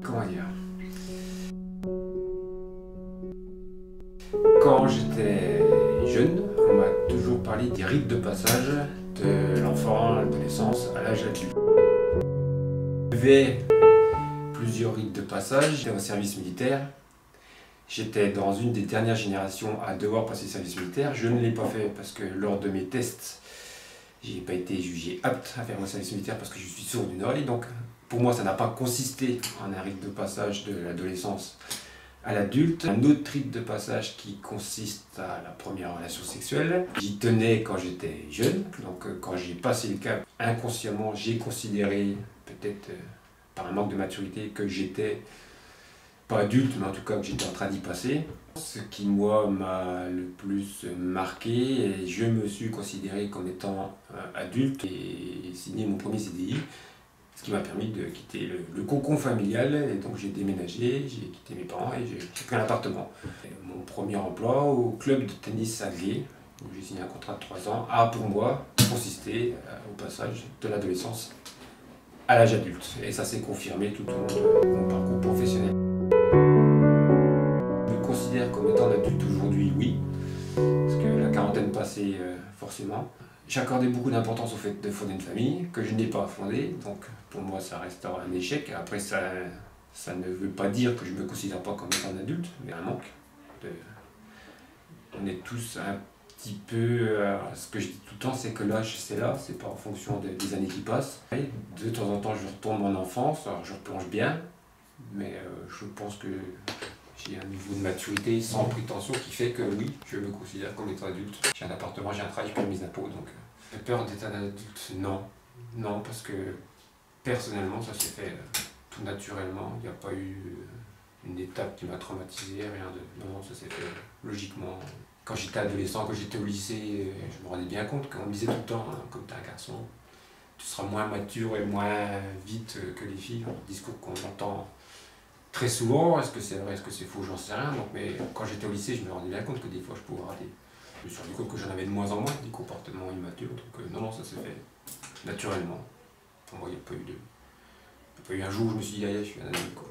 Comment dire? Quand j'étais jeune, on m'a toujours parlé des rites de passage de l'enfant à l'adolescence à l'âge adulte. Il y avait plusieurs rites de passage. J'étais au service militaire. J'étais dans une des dernières générations à devoir passer le service militaire. Je ne l'ai pas fait parce que lors de mes tests, je n'ai pas été jugé apte à faire mon service militaire parce que je suis sourd d'une oreille. Donc pour moi, ça n'a pas consisté en un rite de passage de l'adolescence à l'adulte. Un autre rite de passage qui consiste à la première relation sexuelle. J'y tenais quand j'étais jeune, donc quand j'ai passé le cap, inconsciemment, j'ai considéré, peut-être par un manque de maturité, que j'étais pas adulte, mais en tout cas que j'étais en train d'y passer. Ce qui, moi, m'a le plus marqué, et je me suis considéré comme étant adulte et signé mon premier CDI, ce qui m'a permis de quitter le cocon familial. Et donc j'ai déménagé, j'ai quitté mes parents et j'ai pris un appartement. Et mon premier emploi au club de tennis à Gay, où j'ai signé un contrat de 3 ans, a pour moi consisté au passage de l'adolescence à l'âge adulte. Et ça s'est confirmé tout au long de mon parcours professionnel. Je me considère comme étant un adulte aujourd'hui, oui, parce que la quarantaine passée, forcément. J'accordais beaucoup d'importance au fait de fonder une famille, que je n'ai pas fondée, donc pour moi ça restera un échec. Après ça ne veut pas dire que je ne me considère pas comme étant un adulte, mais un manque. On est tous un petit peu... ce que je dis tout le temps, c'est que l'âge c'est là, c'est pas en fonction des années qui passent. Et de temps en temps je retourne en enfance, alors je replonge bien, mais je pense que j'ai un niveau de maturité sans prétention qui fait que oui, je me considère comme étant adulte. J'ai un appartement, j'ai un travail, je paye mes impôts, donc j'ai peur d'être un adulte, non. Non, parce que personnellement, ça s'est fait tout naturellement. Il n'y a pas eu une étape qui m'a traumatisé, rien de... Non, ça s'est fait logiquement. Quand j'étais adolescent, quand j'étais au lycée, je me rendais bien compte qu'on me disait tout le temps, hein, comme tu es un garçon, tu seras moins mature et moins vite que les filles. Un discours qu'on entend très souvent. Est-ce que c'est vrai, est-ce que c'est faux, j'en sais rien. Donc, mais quand j'étais au lycée, je me rendais bien compte que des fois je pouvais rater. Je me suis rendu compte que j'en avais de moins en moins, des comportements immatures. Donc non, ça s'est fait naturellement. Pour moi, il n'y a pas eu un jour où je me suis dit, aïe, je suis un adulte, quoi.